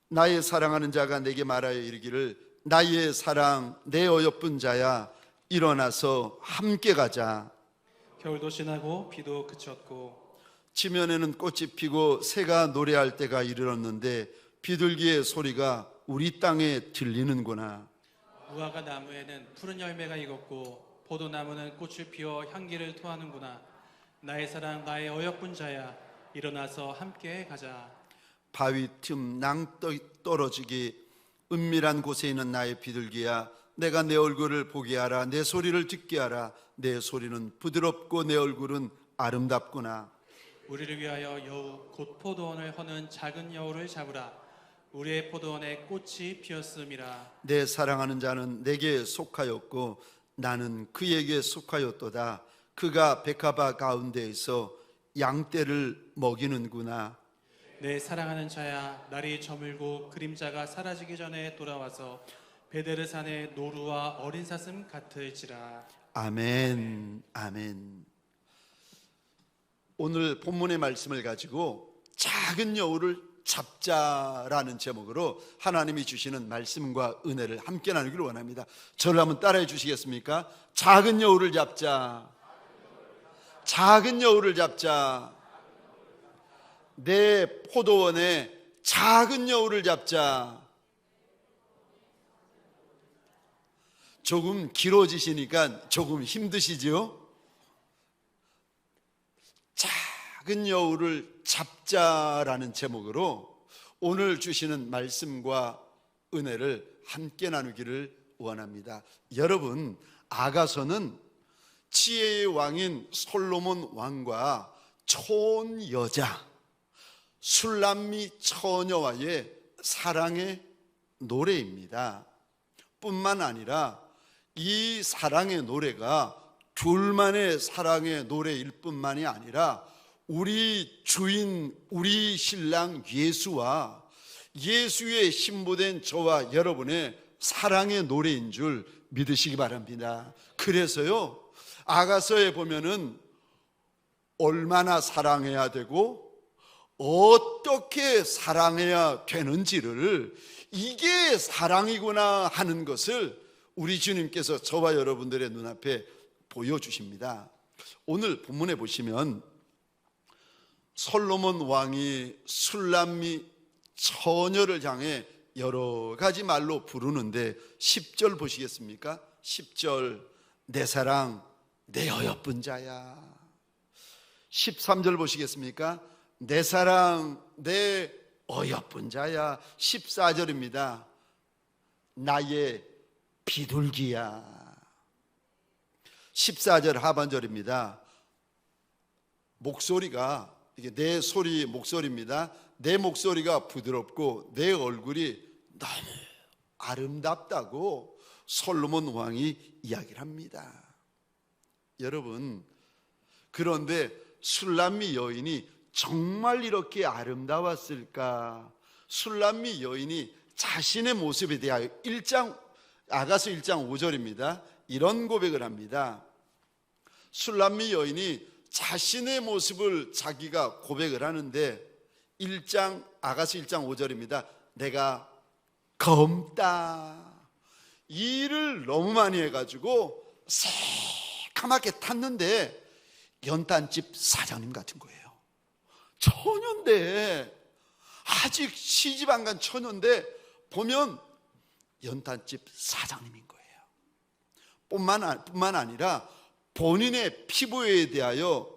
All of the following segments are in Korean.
나의 사랑하는 자가 내게 말하여 이르기를 나의 사랑 내 어여쁜 자야 일어나서 함께 가자. 겨울도 지나고 비도 그쳤고 지면에는 꽃이 피고 새가 노래할 때가 이르렀는데 비둘기의 소리가 우리 땅에 들리는구나. 무화과 나무에는 푸른 열매가 익었고 포도나무는 꽃을 피워 향기를 토하는구나. 나의 사랑 나의 어여쁜 자야 일어나서 함께 가자. 바위 틈 낭떠 떨어지기 은밀한 곳에 있는 나의 비둘기야, 내가 내 얼굴을 보게 하라. 내 소리를 듣게 하라. 내 소리는 부드럽고 내 얼굴은 아름답구나. 우리를 위하여 여우 곧 포도원을 허는 작은 여우를 잡으라. 우리의 포도원에 꽃이 피었음이라. 내 사랑하는 자는 내게 속하였고 나는 그에게 속하였도다. 그가 백합화 가운데에서 양떼를 먹이는구나. 내 사랑하는 자야 날이 저물고 그림자가 사라지기 전에 돌아와서 베데르산의 노루와 어린 사슴 같을지라. 아멘. 아멘. 오늘 본문의 말씀을 가지고 작은 여우를 잡자라는 제목으로 하나님이 주시는 말씀과 은혜를 함께 나누기를 원합니다. 저를 한번 따라해 주시겠습니까? 작은 여우를 잡자. 작은 여우를 잡자. 내 포도원에 작은 여우를 잡자. 조금 길어지시니까 조금 힘드시죠? 작은 여우를 잡자라는 제목으로 오늘 주시는 말씀과 은혜를 함께 나누기를 원합니다. 여러분, 아가서는 지혜의 왕인 솔로몬 왕과 촌 여자 술람미 처녀와의 사랑의 노래입니다. 뿐만 아니라 이 사랑의 노래가 둘만의 사랑의 노래일 뿐만이 아니라 우리 주인, 우리 신랑 예수와 예수의 신부된 저와 여러분의 사랑의 노래인 줄 믿으시기 바랍니다. 그래서요, 아가서에 보면은 얼마나 사랑해야 되고 어떻게 사랑해야 되는지를, 이게 사랑이구나 하는 것을 우리 주님께서 저와 여러분들의 눈앞에 보여주십니다. 오늘 본문에 보시면 솔로몬 왕이 술람미 처녀를 향해 여러 가지 말로 부르는데 10절 보시겠습니까? 10절, 내 사랑 내 어여쁜 자야. 13절 보시겠습니까? 내 사랑 내 어여쁜 자야. 14절입니다. 나의 비둘기야. 14절 하반절입니다. 목소리가, 이게 내 소리 목소리입니다. 내 목소리가 부드럽고 내 얼굴이 너무 아름답다고 솔로몬 왕이 이야기를 합니다. 여러분, 그런데 술람미 여인이 정말 이렇게 아름다웠을까? 술람미 여인이 자신의 모습에 대하여 아가서 1장 5절입니다. 이런 고백을 합니다. 술람미 여인이 자신의 모습을 자기가 고백을 하는데 아가서 1장 5절입니다. 내가 검다. 일을 너무 많이 해가지고 새카맣게 탔는데 연탄집 사장님 같은 거예요. 처녀인데, 아직 시집 안 간 처녀인데 보면 연탄집 사장님인 거예요. 뿐만 아니라 본인의 피부에 대하여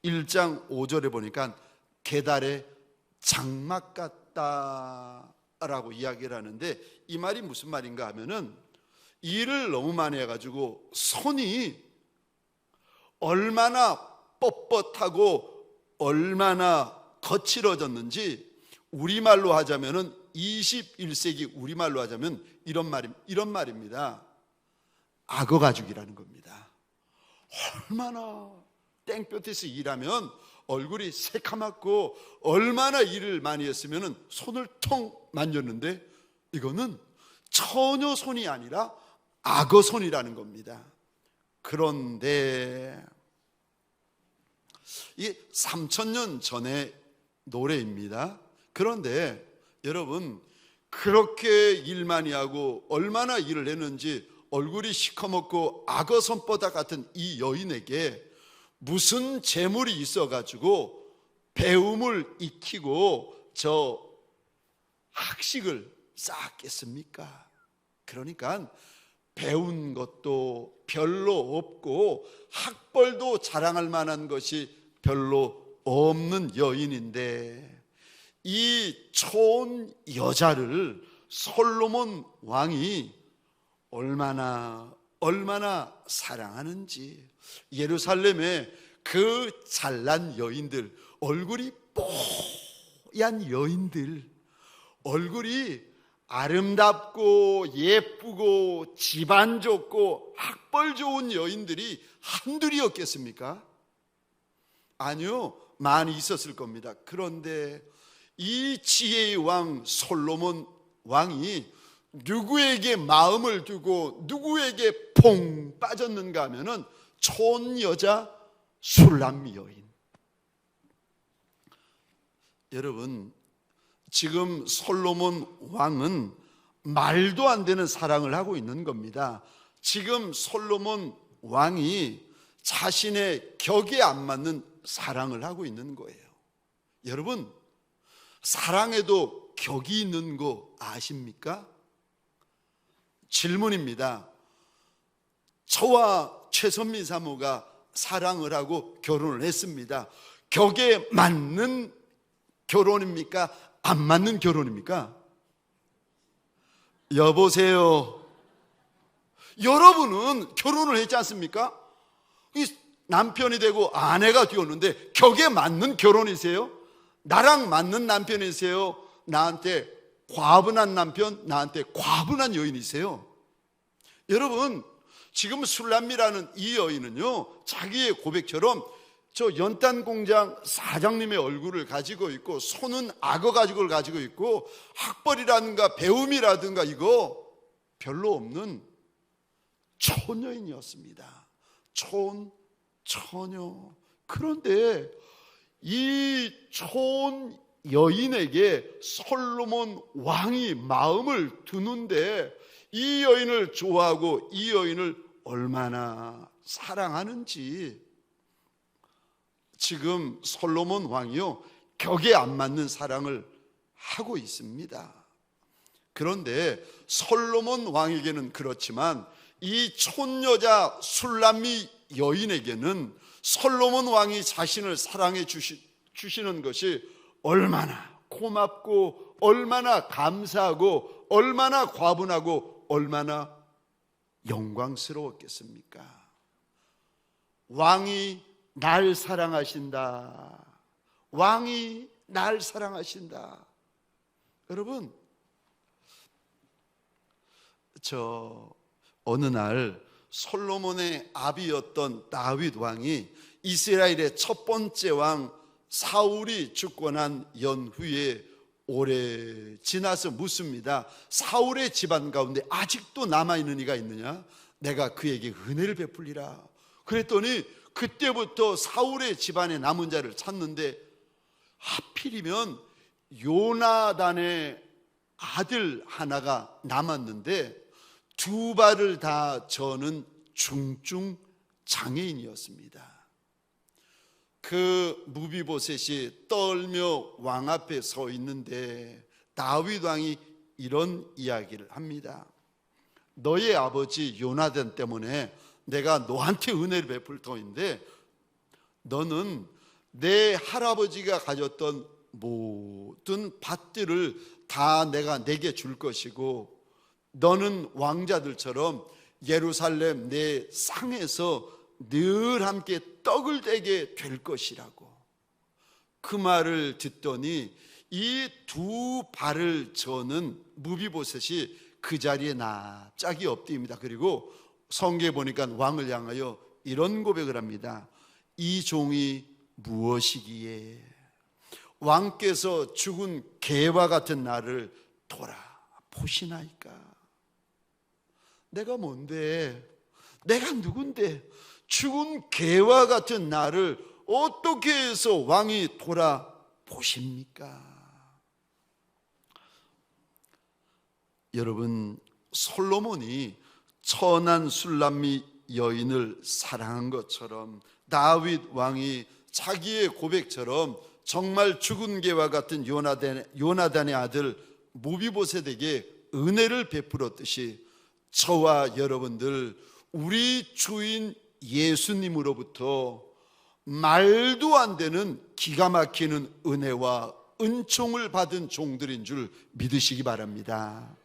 1장 5절에 보니까 계달의 장막 같다라고 이야기를 하는데, 이 말이 무슨 말인가 하면은 일을 너무 많이 해가지고 손이 얼마나 뻣뻣하고 얼마나 거칠어졌는지, 우리말로 하자면은 21세기 우리말로 하자면 이런 말입니다. 악어 가죽이라는 겁니다. 얼마나 땡볕에서 일하면 얼굴이 새카맣고 얼마나 일을 많이 했으면 손을 통 만졌는데, 이거는 처녀 손이 아니라 악어 손이라는 겁니다. 그런데 이게 3000년 전의 노래입니다. 그런데 여러분, 그렇게 일 많이 하고 얼마나 일을 했는지 얼굴이 시커멓고 악어 손바닥 같은 이 여인에게 무슨 재물이 있어가지고 배움을 익히고 저 학식을 쌓았겠습니까? 그러니까 배운 것도 별로 없고 학벌도 자랑할 만한 것이 별로 없는 여인인데, 이 좋은 여자를 솔로몬 왕이 얼마나 사랑하는지, 예루살렘의 그 잘난 여인들, 얼굴이 뽀얀 여인들, 얼굴이 아름답고 예쁘고 집안 좋고 학벌 좋은 여인들이 한둘이었겠습니까? 아니요, 많이 있었을 겁니다. 그런데 이 지혜의 왕 솔로몬 왕이 누구에게 마음을 두고 누구에게 퐁 빠졌는가 하면은 촌 여자 술람 여인. 여러분, 지금 솔로몬 왕은 말도 안 되는 사랑을 하고 있는 겁니다. 지금 솔로몬 왕이 자신의 격에 안 맞는 사랑을 하고 있는 거예요. 여러분, 사랑에도 격이 있는 거 아십니까? 질문입니다. 저와 최선민 사모가 사랑을 하고 결혼을 했습니다. 격에 맞는 결혼입니까? 안 맞는 결혼입니까? 여보세요. 여러분은 결혼을 했지 않습니까? 남편이 되고 아내가 되었는데 격에 맞는 결혼이세요? 나랑 맞는 남편이세요? 나한테 과분한 남편, 나한테 과분한 여인이세요? 여러분, 지금 술람미라는 이 여인은요, 자기의 고백처럼 저 연탄공장 사장님의 얼굴을 가지고 있고 손은 악어 가죽을 가지고 있고 학벌이라든가 배움이라든가 이거 별로 없는 촌여인이었습니다. 처녀. 그런데 이 촌여인에게 솔로몬 왕이 마음을 두는데 이 여인을 좋아하고 이 여인을 얼마나 사랑하는지 지금 솔로몬 왕이요, 격에 안 맞는 사랑을 하고 있습니다. 그런데 솔로몬 왕에게는 그렇지만 이 촌여자 술람미 여인에게는 솔로몬 왕이 자신을 사랑해 주시는 것이 얼마나 고맙고 얼마나 감사하고 얼마나 과분하고 얼마나 영광스러웠겠습니까? 왕이 날 사랑하신다. 왕이 날 사랑하신다. 여러분, 어느 날 솔로몬의 아비였던 다윗 왕이 이스라엘의 첫 번째 왕 사울이 죽고 난 연후에 오래 지나서 묻습니다. 사울의 집안 가운데 아직도 남아있는 이가 있느냐? 내가 그에게 은혜를 베풀리라. 그랬더니 그때부터 사울의 집안에 남은 자를 찾는데 하필이면 요나단의 아들 하나가 남았는데 두 발을 다 저는 중증 장애인이었습니다. 그 무비보셋이 떨며 왕 앞에 서 있는데 다윗 왕이 이런 이야기를 합니다. 너의 아버지 요나단 때문에 내가 너한테 은혜를 베풀 터인데 너는 내 할아버지가 가졌던 모든 밭들을 다 내가 내게 줄 것이고 너는 왕자들처럼 예루살렘 내 상에서 늘 함께 떡을 떼게 될 것이라고. 그 말을 듣더니 이 두 발을 저는 무비보셋이 그 자리에 납작이 엎드립니다. 그리고 성경에 보니까 왕을 향하여 이런 고백을 합니다. 이 종이 무엇이기에 왕께서 죽은 개와 같은 나를 돌아보시나이까. 내가 뭔데, 내가 누군데 죽은 개와 같은 나를 어떻게 해서 왕이 돌아보십니까? 여러분, 솔로몬이 천한 술람미 여인을 사랑한 것처럼 다윗 왕이 자기의 고백처럼 정말 죽은 개와 같은 요나단의 아들 무비보셋에게 은혜를 베풀었듯이 저와 여러분들 우리 주인 예수님으로부터 말도 안 되는 기가 막히는 은혜와 은총을 받은 종들인 줄 믿으시기 바랍니다.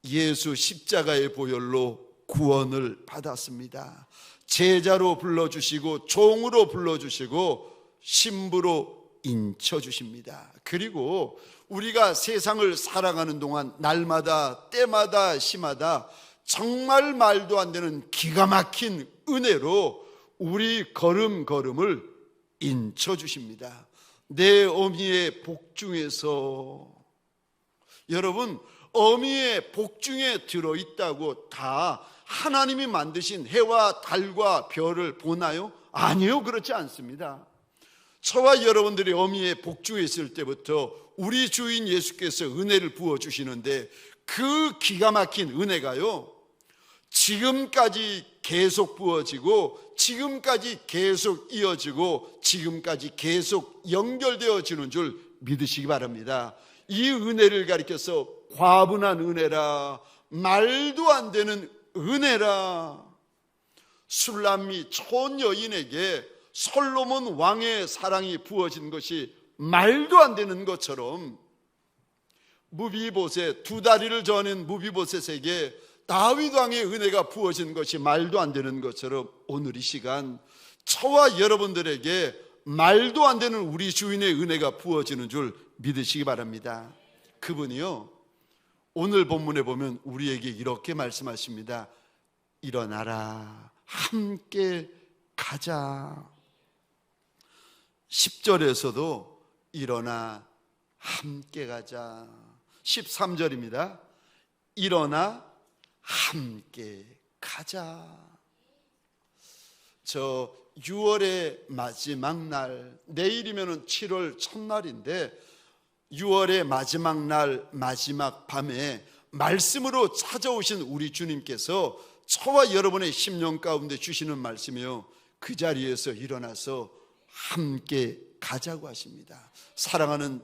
예수 십자가의 보혈로 구원을 받았습니다. 제자로 불러주시고 종으로 불러주시고 신부로 인쳐주십니다. 그리고 우리가 세상을 살아가는 동안 날마다 때마다 시마다 정말 말도 안 되는 기가 막힌 은혜로 우리 걸음걸음을 인쳐주십니다. 내 어미의 복중에서, 여러분, 어미의 복중에 들어있다고 다 하나님이 만드신 해와 달과 별을 보나요? 아니요, 그렇지 않습니다. 저와 여러분들이 어미의 복중에 있을 때부터 우리 주인 예수께서 은혜를 부어주시는데, 그 기가 막힌 은혜가요, 지금까지 계속 부어지고 지금까지 계속 이어지고 지금까지 계속 연결되어지는 줄 믿으시기 바랍니다. 이 은혜를 가리켜서 과분한 은혜라, 말도 안 되는 은혜라, 술람미 촌여인에게 솔로몬 왕의 사랑이 부어진 것이 말도 안 되는 것처럼, 무비보셋, 두 다리를 저는 무비보셋에게 다윗 왕의 은혜가 부어진 것이 말도 안 되는 것처럼, 오늘 이 시간 저와 여러분들에게 말도 안 되는 우리 주인의 은혜가 부어지는 줄 믿으시기 바랍니다. 그분이요, 오늘 본문에 보면 우리에게 이렇게 말씀하십니다. 일어나라, 함께 가자. 10절에서도 일어나 함께 가자. 13절입니다. 일어나 함께 가자. 저 6월의 마지막 날, 내일이면 7월 첫날인데 6월의 마지막 날, 마지막 밤에 말씀으로 찾아오신 우리 주님께서 저와 여러분의 심령 가운데 주시는 말씀이요, 그 자리에서 일어나서 함께 가자고 하십니다. 사랑하는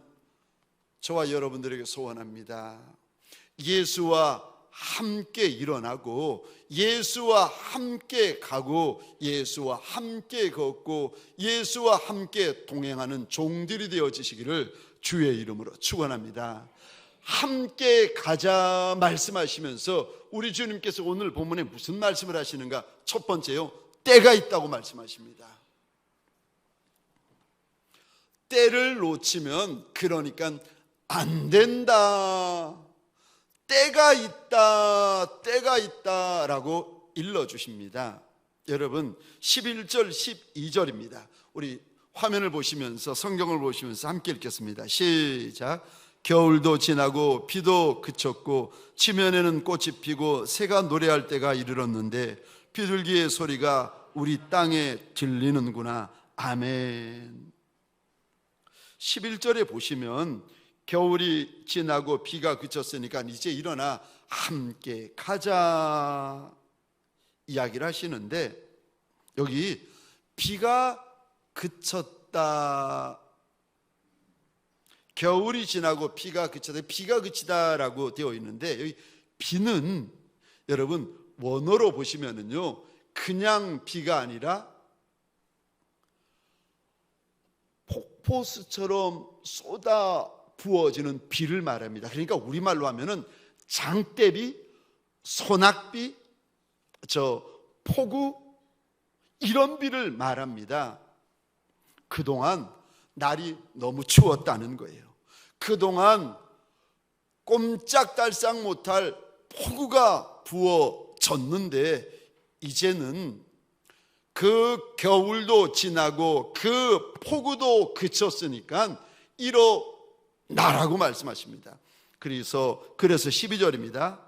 저와 여러분들에게 소원합니다. 예수와 함께 일어나고 예수와 함께 가고 예수와 함께 걷고 예수와 함께 동행하는 종들이 되어지시기를 주의 이름으로 축원합니다. 함께 가자 말씀하시면서 우리 주님께서 오늘 본문에 무슨 말씀을 하시는가? 첫 번째요, 때가 있다고 말씀하십니다. 때를 놓치면 그러니까 안 된다, 때가 있다, 때가 있다라고 일러주십니다. 여러분, 11절 12절입니다 우리 화면을 보시면서, 성경을 보시면서 함께 읽겠습니다. 시작. 겨울도 지나고 비도 그쳤고 지면에는 꽃이 피고 새가 노래할 때가 이르렀는데 비둘기의 소리가 우리 땅에 들리는구나. 아멘. 11절에 보시면 겨울이 지나고 비가 그쳤으니까 이제 일어나 함께 가자 이야기를 하시는데, 여기 비가 그쳤다, 겨울이 지나고 비가 그쳤다, 비가 그치다라고 되어 있는데, 여기 비는 여러분 원어로 보시면은요, 그냥 비가 아니라 폭포수처럼 쏟아 부어지는 비를 말합니다. 그러니까 우리말로 하면은 장대비, 소낙비, 폭우, 이런 비를 말합니다. 그동안 날이 너무 추웠다는 거예요. 그동안 꼼짝달싹 못할 폭우가 부어졌는데 이제는 그 겨울도 지나고 그 폭우도 그쳤으니까 일어나라고 말씀하십니다. 그래서 12절입니다.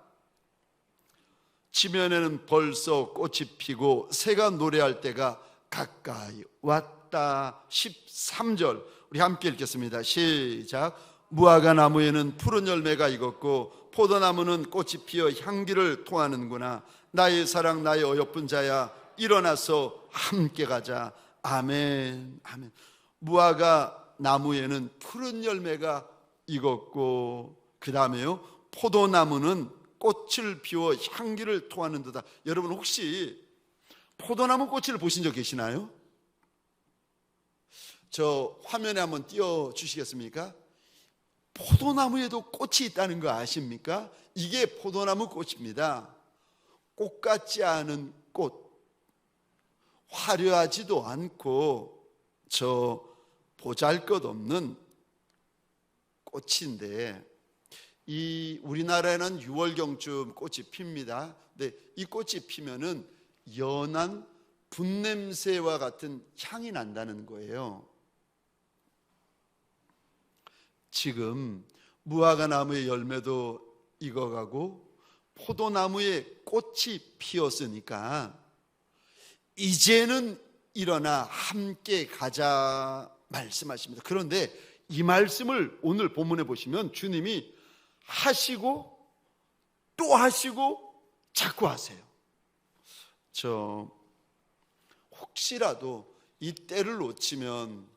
지면에는 벌써 꽃이 피고 새가 노래할 때가 가까이 왔다. 13절 우리 함께 읽겠습니다. 시작. 무화과 나무에는 푸른 열매가 익었고 포도나무는 꽃이 피어 향기를 토하는구나. 나의 사랑 나의 어여쁜 자야, 일어나서 함께 가자. 아멘. 아멘. 무화과 나무에는 푸른 열매가 익었고 그 다음에요, 포도나무는 꽃을 피워 향기를 토하는 듯다. 여러분 혹시 포도나무 꽃을 보신 적 계시나요? 저 화면에 한번 띄워 주시겠습니까? 포도나무에도 꽃이 있다는 거 아십니까? 이게 포도나무 꽃입니다. 꽃 같지 않은 꽃, 화려하지도 않고 저 보잘것없는 꽃인데, 이 우리나라에는 6월경쯤 꽃이 핍니다. 근데 이 꽃이 피면은 연한 분냄새와 같은 향이 난다는 거예요. 지금 무화과 나무의 열매도 익어가고 포도나무에 꽃이 피었으니까 이제는 일어나 함께 가자 말씀하십니다. 그런데 이 말씀을 오늘 본문에 보시면 주님이 하시고 또 하시고 자꾸 하세요. 저 혹시라도 이 때를 놓치면,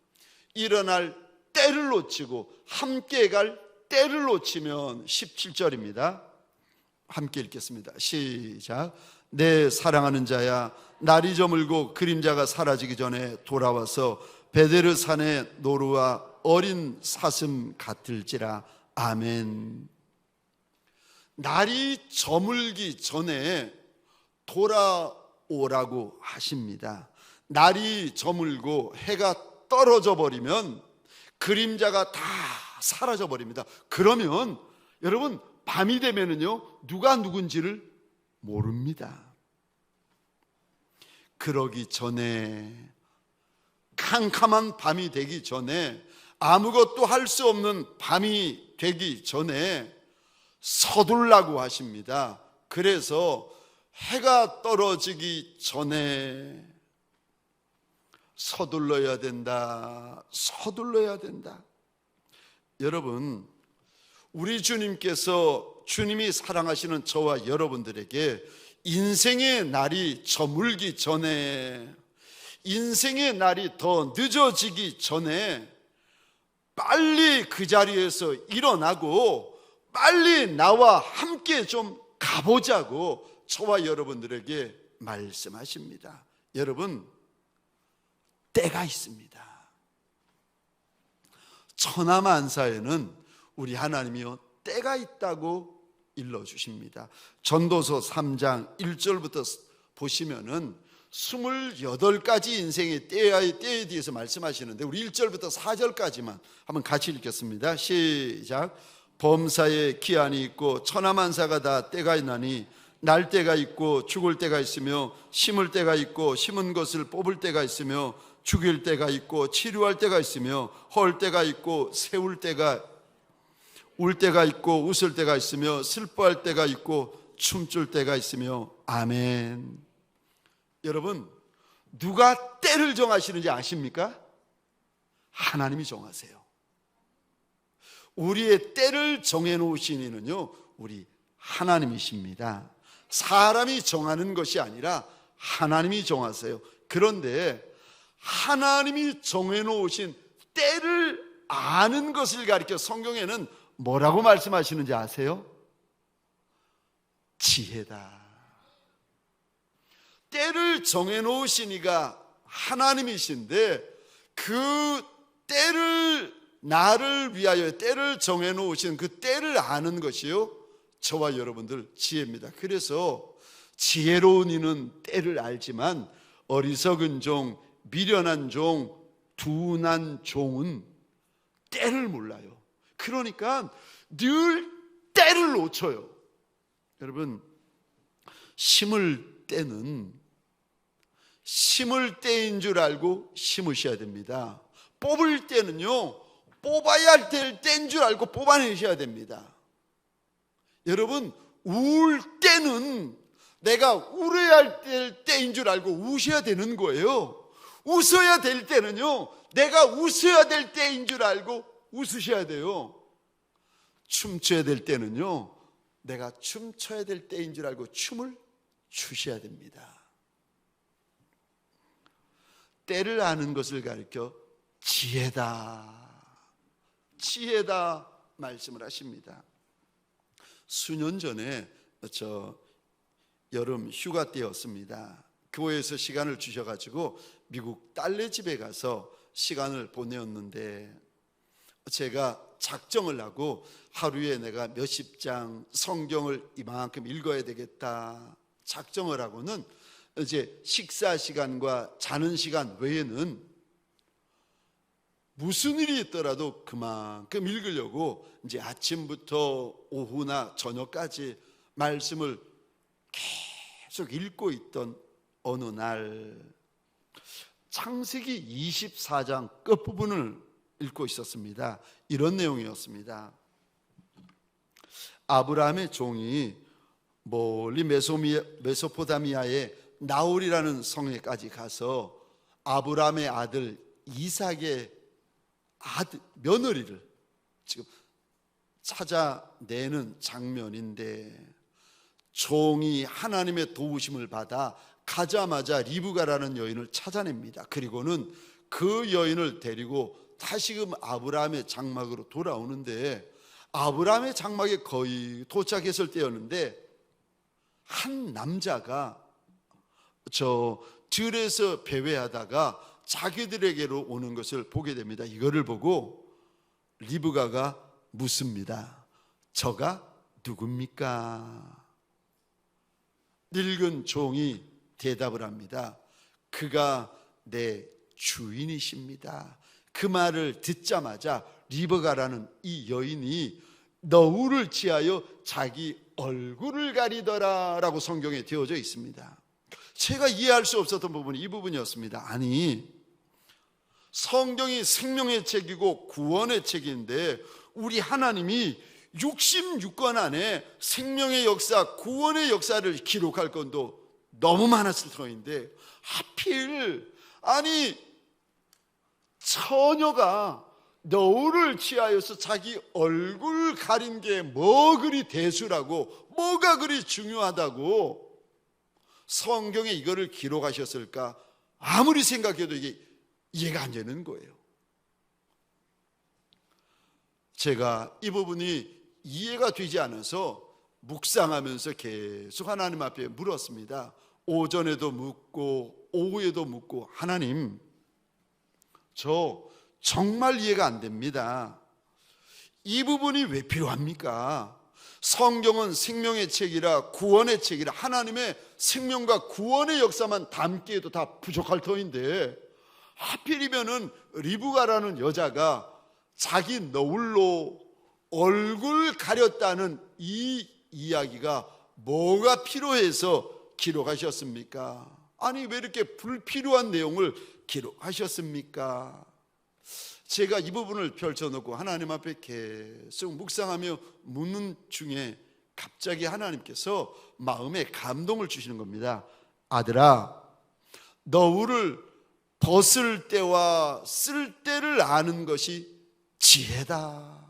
일어날 때를 놓치고 함께 갈 때를 놓치면 17절입니다. 함께 읽겠습니다. 시작. 내 사랑하는 자야, 날이 저물고 그림자가 사라지기 전에 돌아와서 베데르 산의 노루와 어린 사슴 같을지라. 아멘. 날이 저물기 전에 돌아오라고 하십니다. 날이 저물고 해가 떨어져 버리면 그림자가 다 사라져 버립니다. 그러면 여러분 밤이 되면은요, 누가 누군지를 모릅니다. 그러기 전에, 캄캄한 밤이 되기 전에, 아무것도 할 수 없는 밤이 되기 전에 서둘라고 하십니다. 그래서 해가 떨어지기 전에 서둘러야 된다. 서둘러야 된다. 여러분, 우리 주님께서, 주님이 사랑하시는 저와 여러분들에게 인생의 날이 저물기 전에, 인생의 날이 더 늦어지기 전에 빨리 그 자리에서 일어나고 빨리 나와 함께 좀 가보자고 저와 여러분들에게 말씀하십니다. 여러분, 때가 있습니다. 천하만사에는 우리 하나님이요, 때가 있다고 일러주십니다. 전도서 3장 1절부터 보시면은 28가지 인생의 때에 대해서 말씀하시는데, 우리 1절부터 4절까지만 한번 같이 읽겠습니다. 시작. 범사에 기한이 있고 천하만사가 다 때가 있나니, 날 때가 있고 죽을 때가 있으며, 심을 때가 있고 심은 것을 뽑을 때가 있으며, 죽일 때가 있고 치료할 때가 있으며, 헐 때가 있고 세울 때가, 울 때가 있고 웃을 때가 있으며, 슬퍼할 때가 있고 춤출 때가 있으며. 아멘. 여러분, 누가 때를 정하시는지 아십니까? 하나님이 정하세요. 우리의 때를 정해놓으신 이는요, 우리 하나님이십니다. 사람이 정하는 것이 아니라 하나님이 정하세요. 그런데 하나님이 정해놓으신 때를 아는 것을 가리켜 성경에는 뭐라고 말씀하시는지 아세요? 지혜다. 때를 정해놓으신 이가 하나님이신데, 그 때를, 나를 위하여 때를 정해놓으신 그 때를 아는 것이요, 저와 여러분들 지혜입니다. 그래서 지혜로운 이는 때를 알지만 어리석은 종, 미련한 종, 둔한 종은 때를 몰라요. 그러니까 늘 때를 놓쳐요. 여러분, 심을 때는 심을 때인 줄 알고 심으셔야 됩니다. 뽑을 때는요, 뽑아야 될 때인 줄 알고 뽑아내셔야 됩니다. 여러분, 울 때는 내가 울어야 할 때인 줄 알고 우셔야 되는 거예요. 웃어야 될 때는요, 내가 웃어야 될 때인 줄 알고 웃으셔야 돼요. 춤춰야 될 때는요, 내가 춤춰야 될 때인 줄 알고 춤을 추셔야 됩니다. 때를 아는 것을 가리켜 지혜다, 지혜다 말씀을 하십니다. 수년 전에 여름 휴가 때였습니다. 교회에서 시간을 주셔가지고 미국 딸네 집에 가서 시간을 보내었는데, 제가 작정을 하고 하루에 내가 몇십 장 성경을 이만큼 읽어야 되겠다 작정을 하고는 이제 식사 시간과 자는 시간 외에는 무슨 일이 있더라도 그만큼 읽으려고 이제 아침부터 오후나 저녁까지 말씀을 계속 읽고 있던 어느 날, 창세기 24장 끝부분을 읽고 있었습니다. 이런 내용이었습니다. 아브라함의 종이 멀리 메소포타미아의 나홀이라는 성에까지 가서 아브라함의 아들 이삭의 며느리를 지금 찾아내는 장면인데, 종이 하나님의 도우심을 받아 가자마자 리브가라는 여인을 찾아냅니다. 그리고는 그 여인을 데리고 다시금 아브라함의 장막으로 돌아오는데, 아브라함의 장막에 거의 도착했을 때였는데 한 남자가 저 들에서 배회하다가 자기들에게로 오는 것을 보게 됩니다. 이거를 보고 리브가가 묻습니다. 저가 누굽니까? 늙은 종이 대답을 합니다. 그가 내 주인이십니다. 그 말을 듣자마자 리브가라는 이 여인이 너울을 취하여 자기 얼굴을 가리더라 라고 성경에 되어져 있습니다. 제가 이해할 수 없었던 부분이 이 부분이었습니다. 아니, 성경이 생명의 책이고 구원의 책인데 우리 하나님이 66권 안에 생명의 역사, 구원의 역사를 기록할 건도 너무 많았을 터인데, 하필 아니 처녀가 너울을 취하여서 자기 얼굴 가린 게 뭐 그리 대수라고, 뭐가 그리 중요하다고 성경에 이거를 기록하셨을까? 아무리 생각해도 이게 이해가 안 되는 거예요. 제가 이 부분이 이해가 되지 않아서 묵상하면서 계속 하나님 앞에 물었습니다. 오전에도 묻고 오후에도 묻고, 하나님, 저 정말 이해가 안 됩니다. 이 부분이 왜 필요합니까? 성경은 생명의 책이라, 구원의 책이라, 하나님의 생명과 구원의 역사만 담기에도 다 부족할 터인데, 하필이면은 리브가라는 여자가 자기 너울로 얼굴 가렸다는 이 이야기가 뭐가 필요해서 기록하셨습니까? 아니, 왜 이렇게 불필요한 내용을 기록하셨습니까? 제가 이 부분을 펼쳐놓고 하나님 앞에 계속 묵상하며 묻는 중에 갑자기 하나님께서 마음에 감동을 주시는 겁니다. 아들아, 너울을 벗을 때와 쓸 때를 아는 것이 지혜다.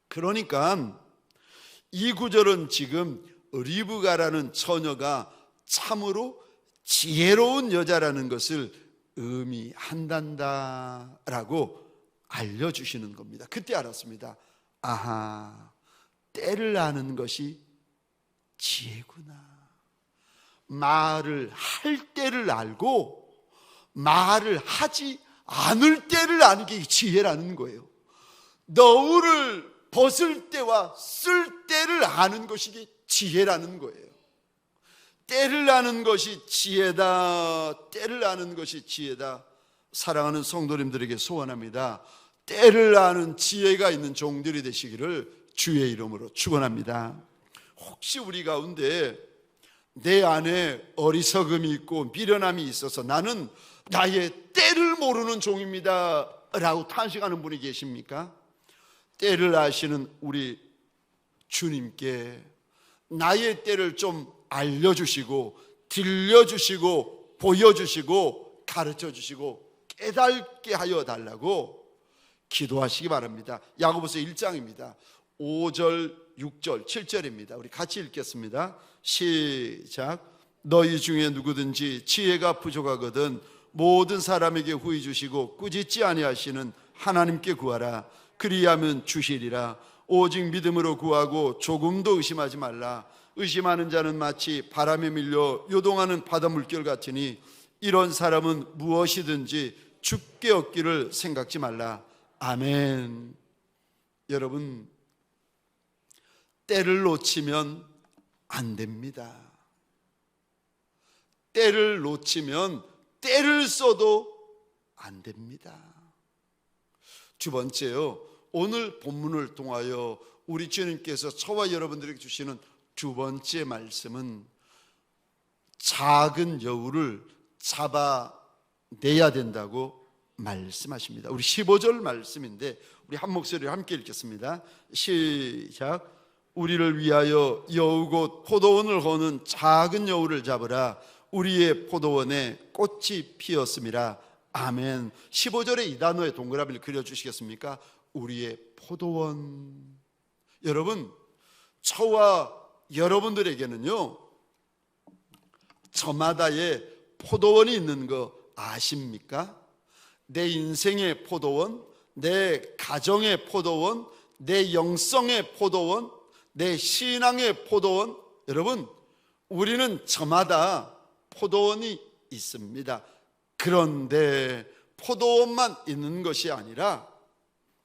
그러니까 이 구절은 지금 리브가라는 처녀가 참으로 지혜로운 여자라는 것을 의미한단다라고 알려주시는 겁니다. 그때 알았습니다. 아하, 때를 아는 것이 지혜구나. 말을 할 때를 알고 말을 하지 않을 때를 아는 게 지혜라는 거예요. 너울을 벗을 때와 쓸 때를 아는 것이 지혜라는 거예요. 때를 아는 것이 지혜다. 때를 아는 것이 지혜다. 사랑하는 성도님들에게 소원합니다. 때를 아는 지혜가 있는 종들이 되시기를 주의 이름으로 축원합니다. 혹시 우리 가운데 내 안에 어리석음이 있고 미련함이 있어서 나는 나의 때를 모르는 종입니다 라고 탄식하는 분이 계십니까? 때를 아시는 우리 주님께 나의 때를 좀 알려주시고 들려주시고 보여주시고 가르쳐주시고 깨닫게 하여 달라고 기도하시기 바랍니다. 야고보서 1장입니다. 5절, 6절, 7절입니다. 우리 같이 읽겠습니다. 시작. 너희 중에 누구든지 지혜가 부족하거든 모든 사람에게 후히 주시고 꾸짖지 아니하시는 하나님께 구하라. 그리하면 주시리라. 오직 믿음으로 구하고 조금도 의심하지 말라. 의심하는 자는 마치 바람에 밀려 요동하는 바닷물결 같으니 이런 사람은 무엇이든지 죽게 얻기를 생각지 말라. 아멘. 여러분, 때를 놓치면 안 됩니다. 때를 놓치면 때를 써도 안 됩니다. 두 번째요, 오늘 본문을 통하여 우리 주님께서 저와 여러분들에게 주시는 두 번째 말씀은 작은 여우를 잡아내야 된다고 말씀하십니다. 우리 15절 말씀인데 우리 한 목소리로 함께 읽겠습니다. 시작. 우리를 위하여 여우 곧 포도원을 거는 작은 여우를 잡으라. 우리의 포도원에 꽃이 피었음이라. 아멘. 15절에 이 단어의 동그라미를 그려주시겠습니까? 우리의 포도원. 여러분, 저와 여러분들에게는요, 저마다의 포도원이 있는 거 아십니까? 내 인생의 포도원, 내 가정의 포도원, 내 영성의 포도원, 내 신앙의 포도원. 여러분, 우리는 저마다 포도원이 있습니다. 그런데 포도원만 있는 것이 아니라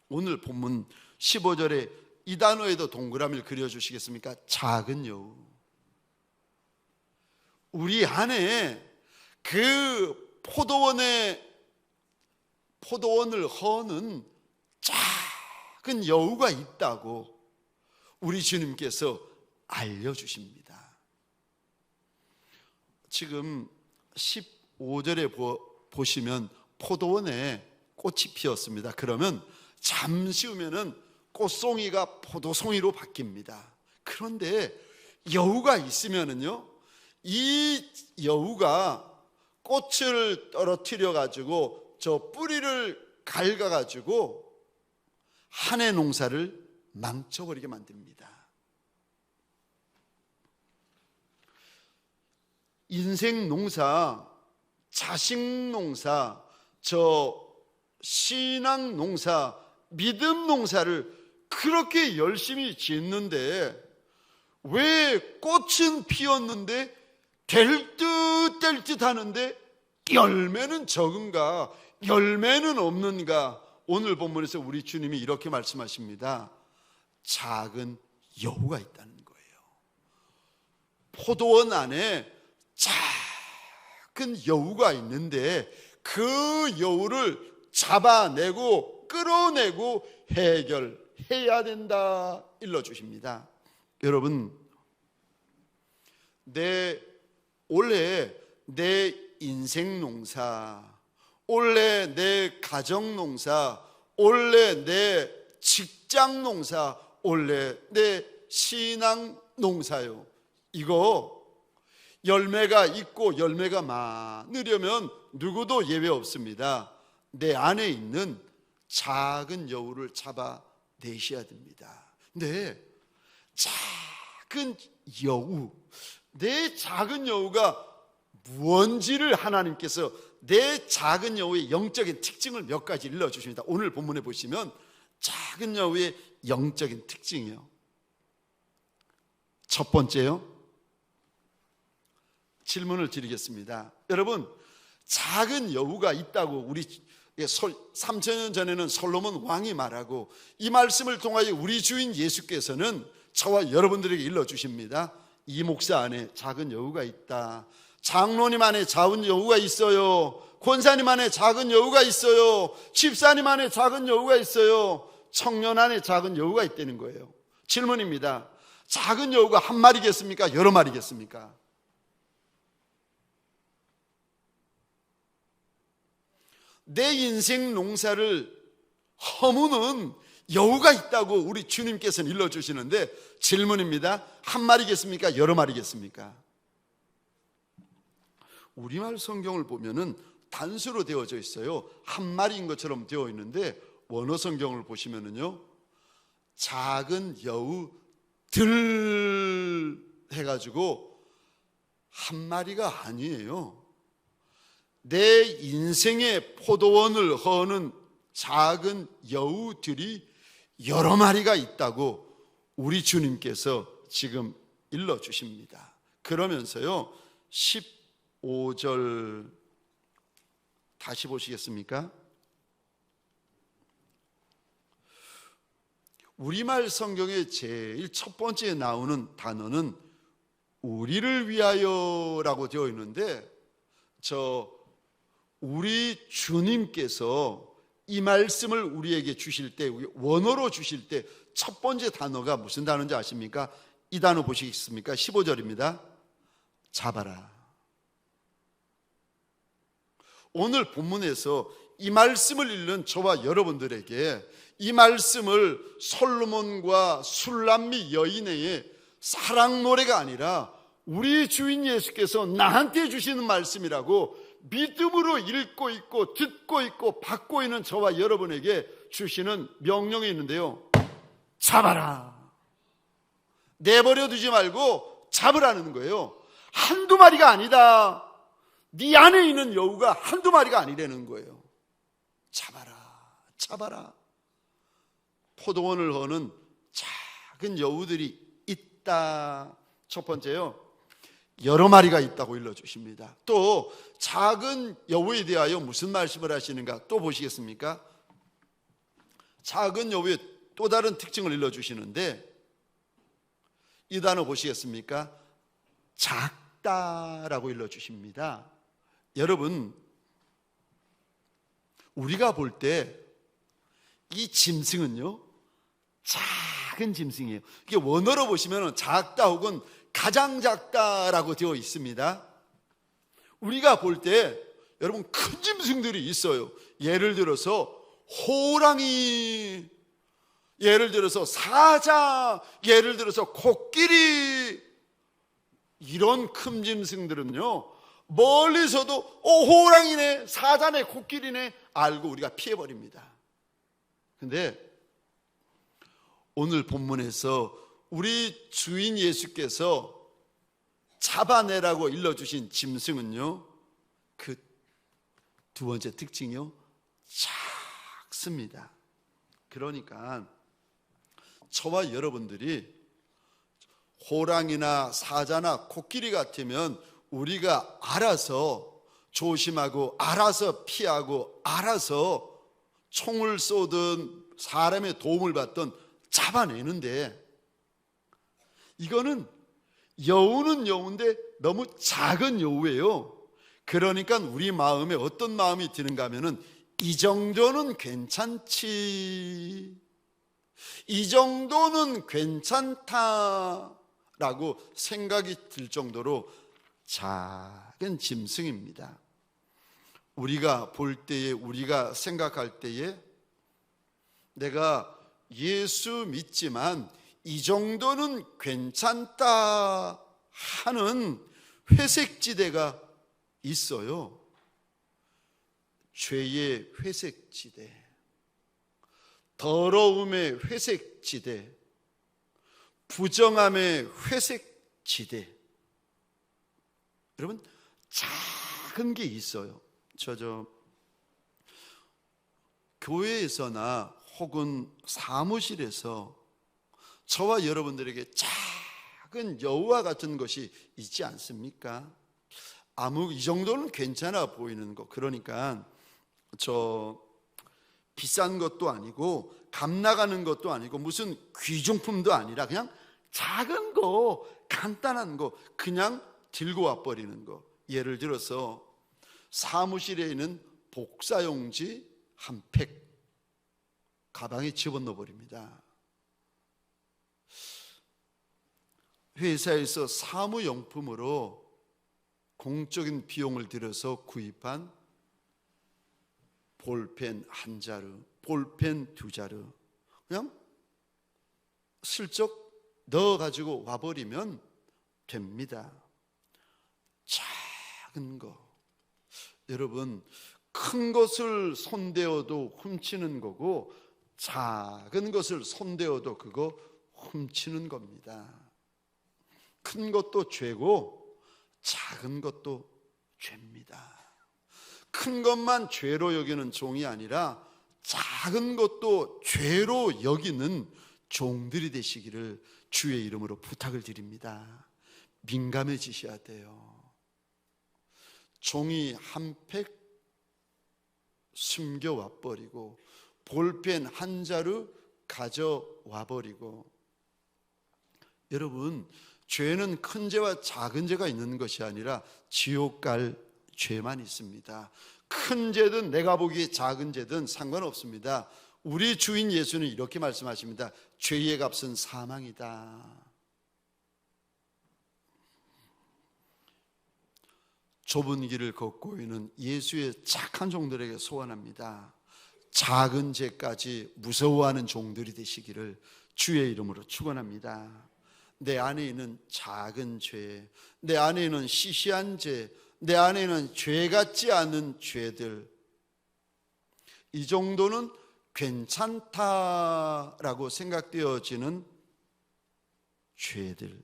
오늘 본문 15절에 이 단어에도 동그라미를 그려주시겠습니까? 작은 여우. 우리 안에 그 포도원을 허는 작은 여우가 있다고 우리 주님께서 알려주십니다. 지금 15절에 보시면 포도원에 꽃이 피었습니다. 그러면 잠시 후면은 꽃송이가 포도송이로 바뀝니다. 그런데 여우가 있으면은요, 이 여우가 꽃을 떨어뜨려 가지고 저 뿌리를 갉아 가지고 한 해 농사를 망쳐버리게 만듭니다. 인생 농사, 자식 농사, 저 신앙 농사, 믿음 농사를 그렇게 열심히 짓는데 왜 꽃은 피었는데 될 듯 하는데 열매는 적은가, 열매는 없는가? 오늘 본문에서 우리 주님이 이렇게 말씀하십니다. 작은 여우가 있다는 거예요. 포도원 안에 작은 여우가 있는데 그 여우를 잡아내고 끌어내고 해결해야 된다 일러주십니다. 여러분, 올해 내 인생 농사, 올해 내 가정 농사, 올해 내 직장 농사, 올해 내 신앙 농사요. 이거 열매가 있고 열매가 많으려면 누구도 예외 없습니다. 내 안에 있는 작은 여우를 잡아내셔야 됩니다. 근데 작은 여우, 내 작은 여우가 무언지를 하나님께서 내 작은 여우의 영적인 특징을 몇 가지 일러주십니다. 오늘 본문에 보시면 작은 여우의 영적인 특징이요, 첫 번째요, 질문을 드리겠습니다. 여러분, 작은 여우가 있다고 우리 3,000년 전에는 솔로몬 왕이 말하고 이 말씀을 통하여 우리 주인 예수께서는 저와 여러분들에게 일러주십니다. 이 목사 안에 작은 여우가 있다. 장로님 안에 작은 여우가 있어요. 권사님 안에 작은 여우가 있어요. 집사님 안에 작은 여우가 있어요. 청년 안에 작은 여우가 있다는 거예요. 질문입니다. 작은 여우가 한 마리겠습니까? 여러 마리겠습니까? 내 인생 농사를 허무는 여우가 있다고 우리 주님께서는 일러주시는데 질문입니다. 한 마리겠습니까? 여러 마리겠습니까? 우리말 성경을 보면은 단수로 되어져 있어요. 한 마리인 것처럼 되어 있는데 원어 성경을 보시면은요, 작은 여우들 해가지고 한 마리가 아니에요. 내 인생의 포도원을 허는 작은 여우들이 여러 마리가 있다고 우리 주님께서 지금 일러주십니다. 그러면서요, 15절 다시 보시겠습니까? 우리말 성경에 제일 첫 번째 나오는 단어는 우리를 위하여라고 되어 있는데, 우리 주님께서 이 말씀을 우리에게 주실 때, 원어로 주실 때 첫 번째 단어가 무슨 단어인지 아십니까? 이 단어 보시겠습니까? 15절입니다. 잡아라. 오늘 본문에서 이 말씀을 읽는 저와 여러분들에게 이 말씀을 솔로몬과 술람미 여인의 사랑 노래가 아니라 우리 주인 예수께서 나한테 주시는 말씀이라고 믿음으로 읽고 있고 듣고 있고 받고 있는 저와 여러분에게 주시는 명령이 있는데요, 잡아라. 내버려 두지 말고 잡으라는 거예요. 한두 마리가 아니다. 네 안에 있는 여우가 한두 마리가 아니라는 거예요. 잡아라, 잡아라. 포도원을 허는 작은 여우들이 있다. 첫 번째요, 여러 마리가 있다고 일러주십니다. 또 작은 여우에 대하여 무슨 말씀을 하시는가 또 보시겠습니까? 작은 여우의 또 다른 특징을 일러주시는데, 이 단어 보시겠습니까? 작다라고 일러주십니다. 여러분, 우리가 볼 때 이 짐승은요, 작은 짐승이에요. 이게 원어로 보시면 작다 혹은 가장 작다라고 되어 있습니다. 우리가 볼 때 여러분, 큰 짐승들이 있어요. 예를 들어서 호랑이, 예를 들어서 사자, 예를 들어서 코끼리, 이런 큰 짐승들은요, 멀리서도 호랑이네, 사자네, 코끼리네 알고 우리가 피해버립니다. 근데 오늘 본문에서 우리 주인 예수께서 잡아내라고 일러주신 짐승은요, 그 두 번째 특징이요, 작습니다. 그러니까 저와 여러분들이 호랑이나 사자나 코끼리 같으면 우리가 알아서 조심하고 알아서 피하고 알아서 총을 쏘든 사람의 도움을 받든 잡아내는데, 이거는 여우는 여우인데 너무 작은 여우예요. 그러니까 우리 마음에 어떤 마음이 드는가 하면은, 이 정도는 괜찮지, 이 정도는 괜찮다라고 생각이 들 정도로 작은 짐승입니다. 우리가 볼 때에, 우리가 생각할 때에, 내가 예수 믿지만 이 정도는 괜찮다 하는 회색지대가 있어요. 죄의 회색지대, 더러움의 회색지대, 부정함의 회색지대. 여러분, 작은 게 있어요. 저 교회에서나 혹은 사무실에서 저와 여러분들에게 작은 여우와 같은 것이 있지 않습니까? 이 정도는 괜찮아 보이는 거. 그러니까 비싼 것도 아니고 값 나가는 것도 아니고 무슨 귀중품도 아니라 그냥 작은 거, 간단한 거 그냥 들고 와버리는 거. 예를 들어서 사무실에 있는 복사용지 한 팩 가방에 집어넣어 버립니다. 회사에서 사무용품으로 공적인 비용을 들여서 구입한 볼펜 한 자루, 볼펜 두 자루 그냥 슬쩍 넣어가지고 와버리면 됩니다. 작은 거. 여러분, 큰 것을 손대어도 훔치는 거고 작은 것을 손대어도 그거 훔치는 겁니다. 큰 것도 죄고 작은 것도 죄입니다. 큰 것만 죄로 여기는 종이 아니라 작은 것도 죄로 여기는 종들이 되시기를 주의 이름으로 부탁을 드립니다. 민감해지셔야 돼요. 종이 한 팩 숨겨와 버리고 볼펜 한 자루 가져와 버리고, 여러분, 죄는 큰 죄와 작은 죄가 있는 것이 아니라 지옥 갈 죄만 있습니다. 큰 죄든 내가 보기에 작은 죄든 상관없습니다. 우리 주인 예수는 이렇게 말씀하십니다. 죄의 값은 사망이다. 좁은 길을 걷고 있는 예수의 착한 종들에게 소원합니다. 작은 죄까지 무서워하는 종들이 되시기를 주의 이름으로 축원합니다. 내 안에 있는 작은 죄, 내 안에 있는 시시한 죄, 내 안에 있는 죄 같지 않은 죄들, 이 정도는 괜찮다라고 생각되어지는 죄들,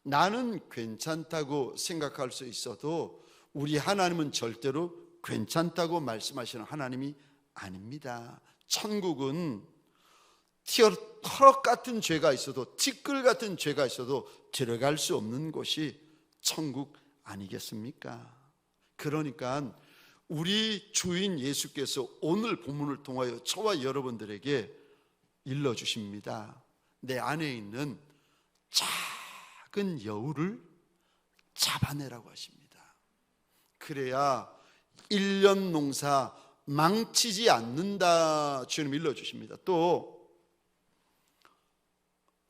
나는 괜찮다고 생각할 수 있어도 우리 하나님은 절대로 괜찮다고 말씀하시는 하나님이 아닙니다. 천국은 털럭 같은 죄가 있어도, 티끌 같은 죄가 있어도 들어갈 수 없는 곳이 천국 아니겠습니까? 그러니까 우리 주인 예수께서 오늘 본문을 통하여 저와 여러분들에게 일러주십니다. 내 안에 있는 작은 여우를 잡아내라고 하십니다. 그래야 1년 농사 망치지 않는다, 주님 일러주십니다. 또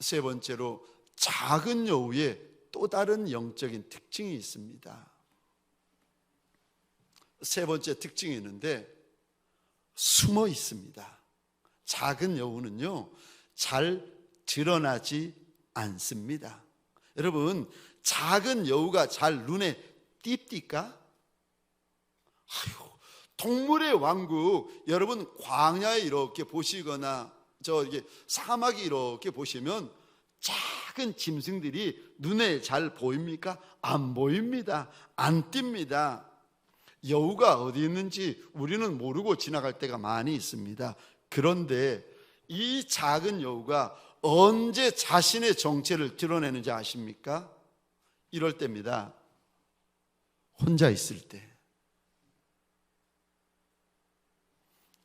세 번째로 작은 여우에 또 다른 영적인 특징이 있습니다. 세 번째 특징이 있는데 숨어 있습니다. 작은 여우는요, 잘 드러나지 않습니다. 여러분, 작은 여우가 잘 눈에 띕니까? 동물의 왕국, 여러분 광야에 이렇게 보시거나 이게 사막이 이렇게 보시면 작은 짐승들이 눈에 잘 보입니까? 안 보입니다. 안 띕니다. 여우가 어디 있는지 우리는 모르고 지나갈 때가 많이 있습니다. 그런데 이 작은 여우가 언제 자신의 정체를 드러내는지 아십니까? 이럴 때입니다. 혼자 있을 때.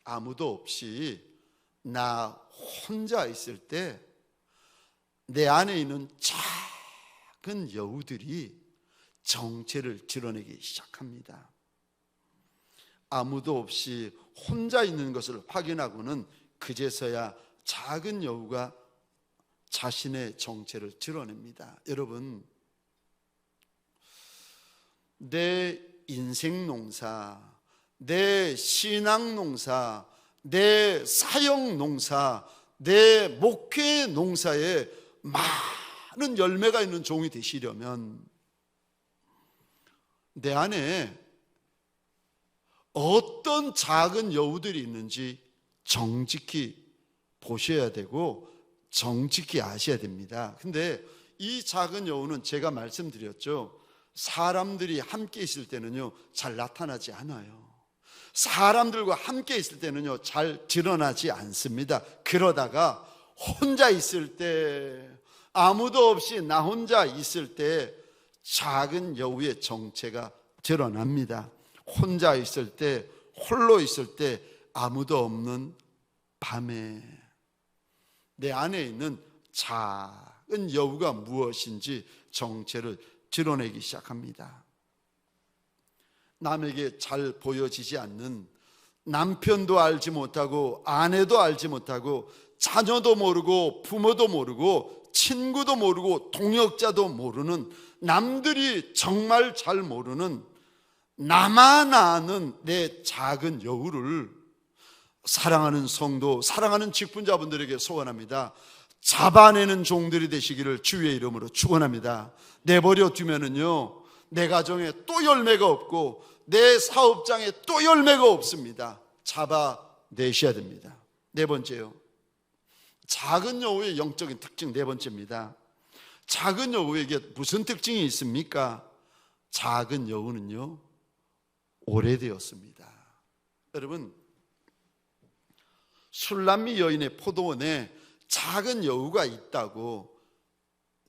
아무도 없이 나 혼자 있을 때 내 안에 있는 작은 여우들이 정체를 드러내기 시작합니다. 아무도 없이 혼자 있는 것을 확인하고는 그제서야 작은 여우가 자신의 정체를 드러냅니다. 여러분, 내 인생 농사, 내 신앙 농사, 내 사역 농사, 내 목회 농사에 많은 열매가 있는 종이 되시려면 내 안에 어떤 작은 여우들이 있는지 정직히 보셔야 되고 정직히 아셔야 됩니다. 근데 이 작은 여우는 제가 말씀드렸죠. 사람들이 함께 있을 때는요, 잘 나타나지 않아요. 사람들과 함께 있을 때는요, 잘 드러나지 않습니다. 그러다가 혼자 있을 때, 아무도 없이 나 혼자 있을 때 작은 여우의 정체가 드러납니다. 혼자 있을 때, 홀로 있을 때, 아무도 없는 밤에 내 안에 있는 작은 여우가 무엇인지 정체를 드러내기 시작합니다. 남에게 잘 보여지지 않는, 남편도 알지 못하고 아내도 알지 못하고 자녀도 모르고 부모도 모르고 친구도 모르고 동역자도 모르는, 남들이 정말 잘 모르는, 나만 아는 내 작은 여우를 사랑하는 성도, 사랑하는 직분자분들에게 소원합니다. 잡아내는 종들이 되시기를 주의 이름으로 축원합니다. 내버려 두면은요, 내 가정에 또 열매가 없고 내 사업장에 또 열매가 없습니다. 잡아내셔야 됩니다. 네 번째요, 작은 여우의 영적인 특징 네 번째입니다. 작은 여우에게 무슨 특징이 있습니까? 작은 여우는요, 오래되었습니다. 여러분, 술람미 여인의 포도원에 작은 여우가 있다고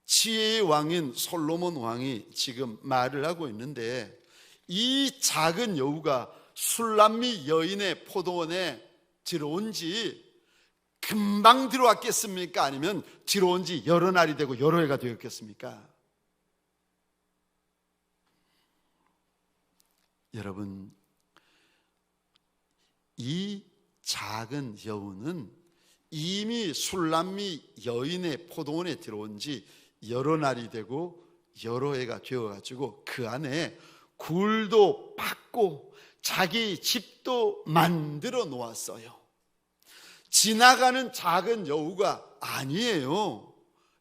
지혜의 왕인 솔로몬 왕이 지금 말을 하고 있는데, 이 작은 여우가 술람미 여인의 포도원에 들어온 지 금방 들어왔겠습니까? 아니면 들어온 지 여러 날이 되고 여러 해가 되었겠습니까? 여러분, 이 작은 여우는 이미 술람미 여인의 포도원에 들어온 지 여러 날이 되고 여러 해가 되어가지고 그 안에 굴도 팠고 자기 집도 만들어 놓았어요. 지나가는 작은 여우가 아니에요.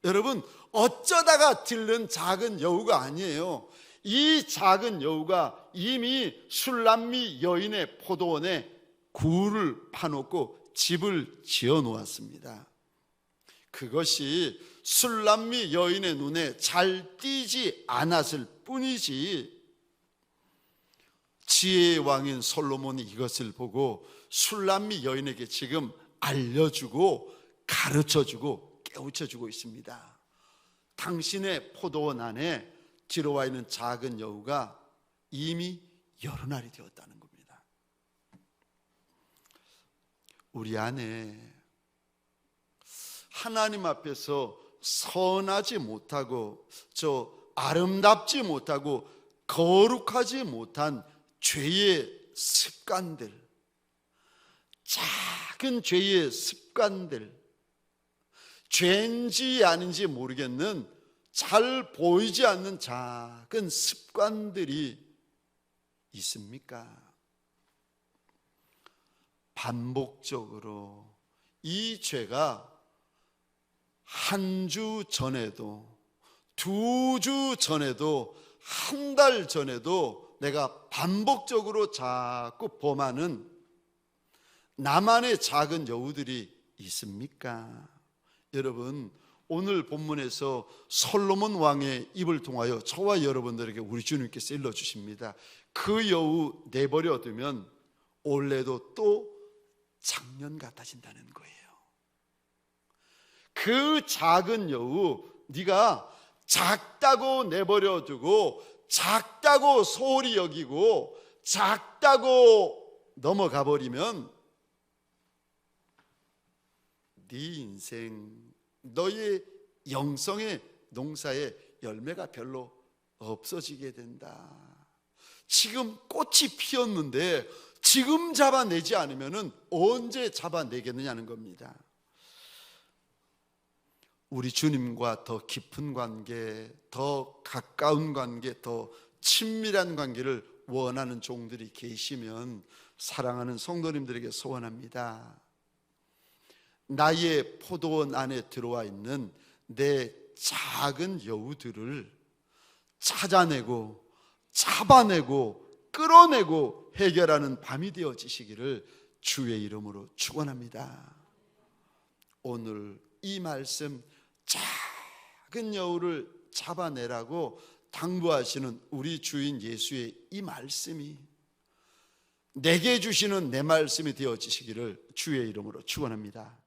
여러분, 어쩌다가 들른 작은 여우가 아니에요. 이 작은 여우가 이미 술람미 여인의 포도원에 굴을 파놓고 집을 지어 놓았습니다. 그것이 술람미 여인의 눈에 잘 띄지 않았을 뿐이지, 지혜의 왕인 솔로몬이 이것을 보고 술람미 여인에게 지금 알려주고 가르쳐주고 깨우쳐주고 있습니다. 당신의 포도원 안에 들어와 있는 작은 여우가 이미 여러 날이 되었다는 겁니다. 우리 안에 하나님 앞에서 선하지 못하고 아름답지 못하고 거룩하지 못한 죄의 습관들, 작은 죄의 습관들, 죄인지 아닌지 모르겠는 잘 보이지 않는 작은 습관들이 있습니까? 반복적으로 이 죄가 한 주 전에도, 두 주 전에도, 한 달 전에도 내가 반복적으로 자꾸 범하는 나만의 작은 여우들이 있습니까? 여러분, 오늘 본문에서 솔로몬 왕의 입을 통하여 저와 여러분들에게 우리 주님께서 일러주십니다. 그 여우 내버려 두면 올해도 또 작년 같아진다는 거예요. 그 작은 여우, 네가 작다고 내버려 두고 작다고 소홀히 여기고 작다고 넘어가 버리면 네 인생, 너의 영성의 농사에 열매가 별로 없어지게 된다. 지금 꽃이 피었는데 지금 잡아내지 않으면 언제 잡아내겠느냐는 겁니다. 우리 주님과 더 깊은 관계, 더 가까운 관계, 더 친밀한 관계를 원하는 종들이 계시면 사랑하는 성도님들에게 소원합니다. 나의 포도원 안에 들어와 있는 내 작은 여우들을 찾아내고 잡아내고 끌어내고 해결하는 밤이 되어지시기를 주의 이름으로 축원합니다. 오늘 이 말씀, 작은 여우를 잡아내라고 당부하시는 우리 주인 예수의 이 말씀이 내게 주시는 내 말씀이 되어지시기를 주의 이름으로 축원합니다.